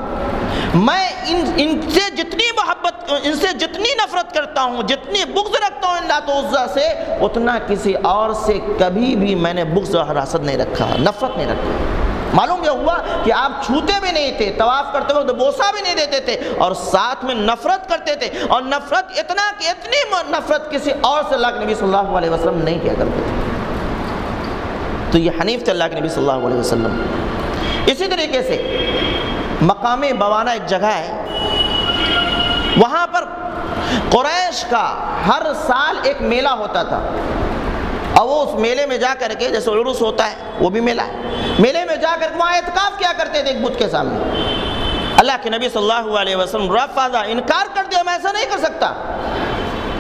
میں ان سے جتنی محبت، ان سے جتنی نفرت کرتا ہوں، جتنی بغض رکھتا ہوں ان لات و عزا سے، اتنا کسی اور سے کبھی بھی میں نے بغض اور حسد نہیں رکھا، نفرت نہیں رکھا۔ معلوم یہ ہوا کہ آپ چھوتے بھی نہیں تھے، طواف کرتے وقت بوسہ بھی نہیں دیتے تھے، اور ساتھ میں نفرت کرتے تھے، اور نفرت اتنا کہ اتنی نفرت کسی اور سے اللہ کے نبی صلی اللہ علیہ وسلم نہیں کیا کرتے تھے۔ تو یہ حنیف تھے اللہ کے نبی صلی اللہ علیہ وسلم۔ اسی طریقے سے مقام بوانہ ایک جگہ ہے، وہاں پر قریش کا ہر سال ایک میلہ ہوتا تھا، اور وہ اس میلے میں جا کر کے، جیسے عرس ہوتا ہے وہ بھی میلہ ہے، میلے میں جا کر وہاں اعتکاف کیا کرتے تھے ایک بت کے سامنے۔ اللہ کے نبی صلی اللہ علیہ وسلم رفض، انکار کر دیا، میں ایسا نہیں کر سکتا۔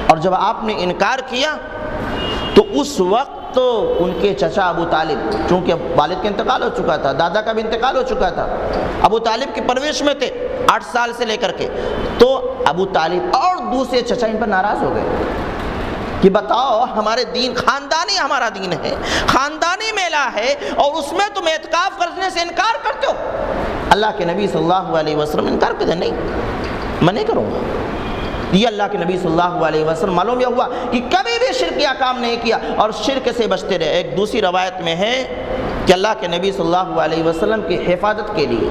اور جب آپ نے انکار کیا تو اس وقت تو ان کے چچا ابو طالب، چونکہ والد کا انتقال ہو چکا تھا، دادا کا بھی انتقال ہو چکا تھا، ابو طالب کی پرورش میں تھے 8 سال سے لے کر کے، تو ابو طالب اور دوسرے چچا ان پر ناراض ہو گئے کہ بتاؤ ہمارے دین خاندانی، ہمارا دین ہے، خاندانی میلہ ہے، اور اس میں تم اعتکاف کرنے سے انکار کرتے ہو۔ اللہ کے نبی صلی اللہ علیہ وسلم انکار کرتے، نہیں، میں نہیں کروں گا۔ یہ اللہ کے نبی صلی اللہ علیہ وسلم، معلوم یہ ہوا کہ کبھی بھی شرک یا کام نہیں کیا اور شرک سے بچتے رہے۔ ایک دوسری روایت میں ہے کہ اللہ کے نبی صلی اللہ علیہ وسلم کی حفاظت کے لیے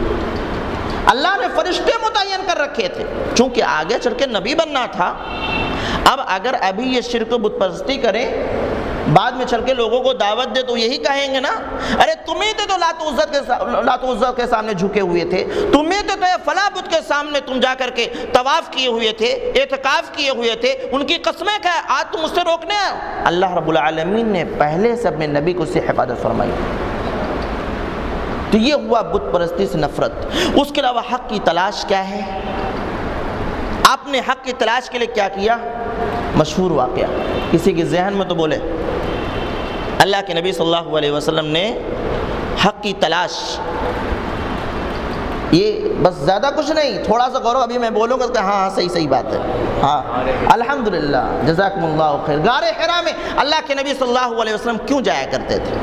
اللہ نے فرشتے متعین کر رکھے تھے، چونکہ آگے چل کے نبی بننا تھا۔ اب اگر ابھی یہ شرک و بت پرستی کرے، بعد میں چل کے لوگوں کو دعوت دے، تو یہی کہیں گے نا، ارے تمہیں تو لات و عزا کے سامنے جھکے ہوئے تھے، تمہیں تو فلاں بت کے سامنے تم جا کر کے طواف کیے ہوئے تھے، اعتکاف کیے ہوئے تھے، ان کی قسمیں کھائے، آج تم مجھ سے روکنے آئے۔ اللہ رب العالمین نے پہلے سے اپنے نبی کو سے حفاظت فرمائی۔ تو یہ ہوا بت پرستی سے نفرت۔ اس کے علاوہ حق کی تلاش کیا ہے؟ آپ نے حق کی تلاش کے لیے کیا کیا؟ مشہور واقعہ، کسی کے ذہن میں تو بولے۔ اللہ کے نبی صلی اللہ علیہ وسلم نے حق کی تلاش، یہ بس زیادہ کچھ نہیں، تھوڑا سا غور، ابھی میں بولوں گا کہ ہاں صحیح بات ہے، ہاں الحمدللہ جزاکم اللہ خیر۔ غار حرا میں اللہ کے نبی صلی اللہ علیہ وسلم کیوں جایا کرتے تھے؟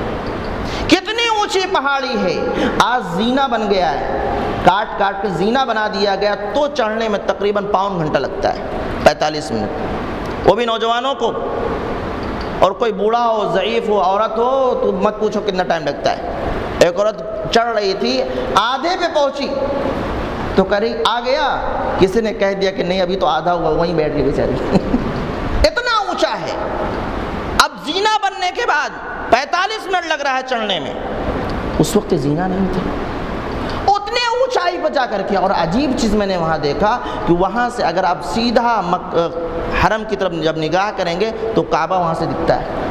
کتنی اونچی پہاڑی ہے، آج زینہ بن گیا ہے، کاٹ کے زینہ بنا دیا گیا، تو چڑھنے میں تقریباً 5 گھنٹہ لگتا ہے، 45 منٹ، وہ بھی نوجوانوں کو، اور کوئی بوڑھا ہو، ضعیف ہو، عورت ہو تو مت پوچھو کتنا ٹائم لگتا ہے۔ ایک عورت چڑھ رہی تھی، آدھے پہ پہنچی تو قریب آ گیا، کسی نے کہہ دیا کہ نہیں ابھی تو آدھا ہوا، وہیں بیٹھ گئی بیچاری۔ اتنا اونچا ہے۔ اب زینہ بننے کے بعد 45 منٹ لگ رہا ہے چڑھنے میں، اس وقت زینا نہیں تھا، اتنے اونچائی پہ جا کر کے۔ اور عجیب چیز میں نے وہاں دیکھا کہ وہاں سے اگر آپ سیدھا حرم کی طرف جب نگاہ کریں گے تو کعبہ وہاں سے دکھتا ہے۔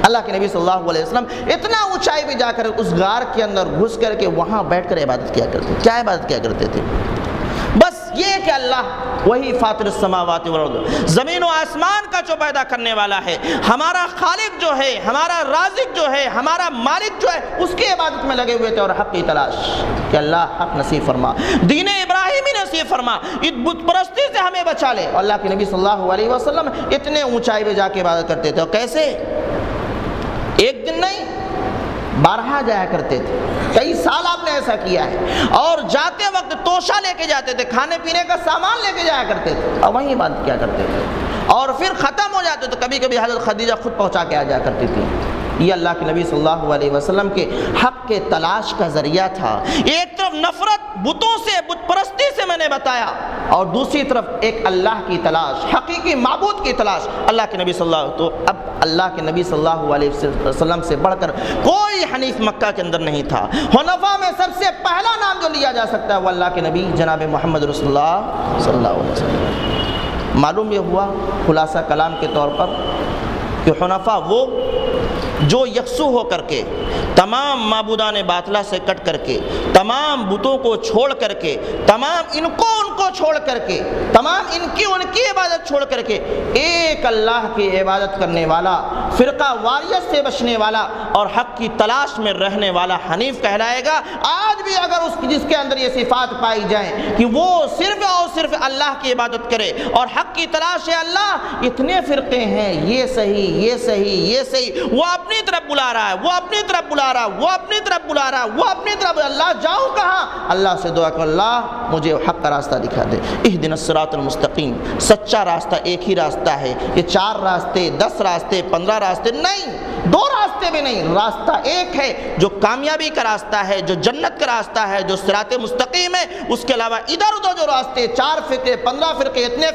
اللہ کے نبی صلی اللہ علیہ وسلم اتنا اونچائی پہ جا کر اس غار کے اندر گھس کر کے وہاں بیٹھ کر عبادت کیا کرتے تھے۔ کیا عبادت کیا کرتے تھے؟ بس یہ کہ اللہ وہی فاطر السماوات والارض، زمین و آسمان کا جو پیدا کرنے والا ہے، ہمارا خالق جو ہے، ہمارا رازق جو ہے، ہمارا مالک جو ہے، اس کی عبادت میں لگے ہوئے تھے اور حق کی تلاش کہ اللہ حق نصیب فرما، دین ابراہیمی نصیب فرما، بت پرستی سے ہمیں بچا لے۔ اور اللہ کے نبی صلی اللہ علیہ وسلم اتنے اونچائی پہ جا کے عبادت کرتے تھے، اور کیسے؟ ایک دن نہیں، بارہا جایا کرتے تھے، کئی سال آپ نے ایسا کیا ہے، اور جاتے وقت توشہ لے کے جاتے تھے، کھانے پینے کا سامان لے کے جایا کرتے تھے اور وہیں عبادت کیا کرتے تھے، اور پھر ختم ہو جاتے تو کبھی کبھی حضرت خدیجہ خود پہنچا کے آ جایا کرتی تھی۔ یہ اللہ کے نبی صلی اللہ علیہ وسلم کے حق کے تلاش کا ذریعہ تھا۔ ایک طرف نفرت بتوں سے، بت پرستی سے میں نے بتایا، اور دوسری طرف ایک اللہ کی تلاش، حقیقی معبود کی تلاش۔ اللہ کے نبی صلی اللہ علیہ وسلم، تو اب اللہ کے نبی صلی اللہ علیہ وسلم سے بڑھ کر کوئی حنیف مکہ کے اندر نہیں تھا۔ حنفاء میں سب سے پہلا نام جو لیا جا سکتا ہے وہ اللہ کے نبی جناب محمد رسول اللہ صلی اللہ علیہ وسلم۔ معلوم یہ ہوا خلاصہ کلام کے طور پر کہ حنفاء وہ جو یکسو ہو کر کے تمام معبودان باطلہ سے کٹ کر کے، تمام بتوں کو چھوڑ کر کے، تمام ان کو چھوڑ کر کے، تمام ان کی عبادت چھوڑ کر کے ایک اللہ کی عبادت کرنے والا، فرقہ واریت سے بچنے والا اور حق کی تلاش میں رہنے والا حنیف کہلائے گا۔ آج بھی اگر جس کے اندر یہ صفات پائی جائیں کہ وہ صرف اور صرف اللہ کی عبادت کرے اور حق کی تلاش ہے اللہ، اتنے فرقے ہیں، یہ صحیح، یہ صحیح، یہ صحیح، وہ اپنی طرف بلا رہا ہے، وہ اپنی طرف بلا رہا ہے، وہ اپنی طرف بلا رہا ہے، وہ اپنی طرف، اللہ جاؤں کہاں؟ اللہ سے دعا کہ اللہ مجھے حق کا راستہ دکھا دے۔ اہدنا الصراط المستقیم، سچا راستہ ایک ہی راستہ ہے، یہ 4 راستے، 10 راستے، 15 راستے نہیں، 2 راستے بھی نہیں، راستہ ایک ہے جو کامیابی کا راستہ ہے، جو جنت کا راستہ ہے، جو صراط مستقیم ہے۔ اس کے علاوہ ادھر ادھر جو راستے، 4 فرقے، 15 فرقے، اتنے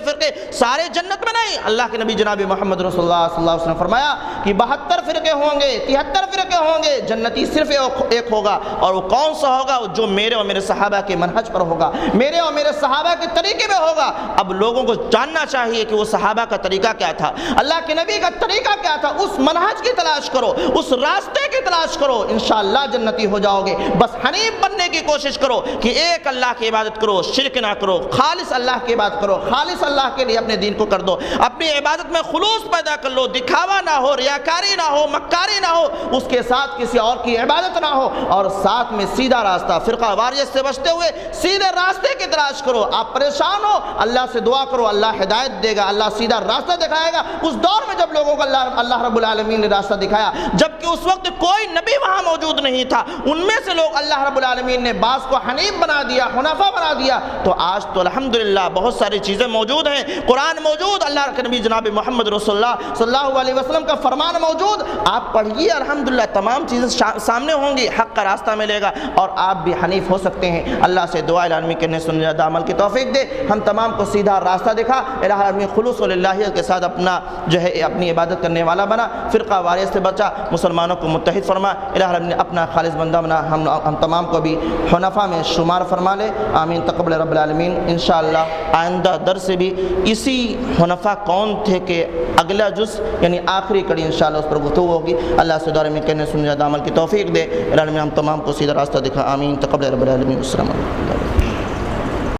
فرقے، سارے جنت میں نہیں۔ اللہ کے نبی جناب محمد رسول اللہ صلی اللہ علیہ وسلم نے فرمایا کہ 72 فرقے ہوں گے، 73 فرقے ہوں گے، جنتی صرف ایک ہوگا، اور وہ کون سا ہوگا؟ جو میرے اور میرے صحابہ کے منہج پر ہوگا، میرے اور میرے صحابہ کے طریقے میں ہوگا۔ اب لوگوں کو جاننا چاہیے کہ وہ صحابہ کا طریقہ کیا تھا، اللہ کے نبی کا طریقہ کیا تھا، اس منہج کی تلاش کرو، اس راستے کی تلاش کرو، انشاءاللہ جنتی ہو جاؤ گے۔ بس حنیف بننے کی کوشش کرو کہ ایک اللہ کی عبادت کرو، شرک نہ کرو، خالص اللہ کی عبادت کرو، خالص اللہ کے لیے اپنے دین کو کر دو، اپنی عبادت میں خلوص پیدا کر لو، دکھاوا نہ ہو، ریاکاری نہ ہو، مکاری نہ ہو، اس کے ساتھ کسی اور کی عبادت نہ ہو، اور ساتھ میں سیدھا راستہ، فرقہ واریت سے بچتے ہوئے سیدھے راستے کی تلاش کرو۔ آپ پریشان ہو، اللہ سے دعا کرو، اللہ ہدایت دے گا، اللہ سیدھا راستہ دکھائے گا۔ اس دور میں جب لوگوں کو اللہ رب العالمین نے راستہ دکھایا، جبکہ اس وقت کوئی نبی وہاں موجود نہیں تھا، ان میں سے لوگ اللہ رب العالمین نے بعض کو حنیف بنا دیا، حنفا بنا دیا، تو آج تو الحمدللہ بہت ساری چیزیں موجود ہیں، قرآن موجود، اللہ کے نبی جناب محمد رسول اللہ صلی اللہ علیہ وسلم کا فرمان موجود، آپ پڑھیے، الحمدللہ تمام چیزیں سامنے ہوں گی، حق کا راستہ ملے گا اور آپ بھی حنیف ہو سکتے ہیں۔ اللہ سے دعا العالمین کرنے سننے زیادہ عمل کی توفیق دے، ہم تمام کو سیدھا راستہ دکھا، الہ العالمین خلوص و للہیت کے ساتھ اپنا جو ہے اپنی عبادت کرنے والا بنا، فرقہ واریت سے بچا، مسلمانوں کو متحد فرما، الہ العالمین اپنا خالص بندہ بنا، ہم تمام کو بھی حنفاء میں شمار فرما لے، آمین تقبل رب العالمین۔ انشاءاللہ آئندہ درس بھی اسی حنفاء کون تھے کہ اگلا جز یعنی آخری کڑی انشاءاللہ اس پر گفتگو ہوگی۔ اللہ سے دعا میں کہنے سننے زیادہ عمل کی توفیق دے، الہ العالمین ہم تمام کو سیدھا راستہ دکھا، آمین تقبل رب العالمین۔ السلام علیکم۔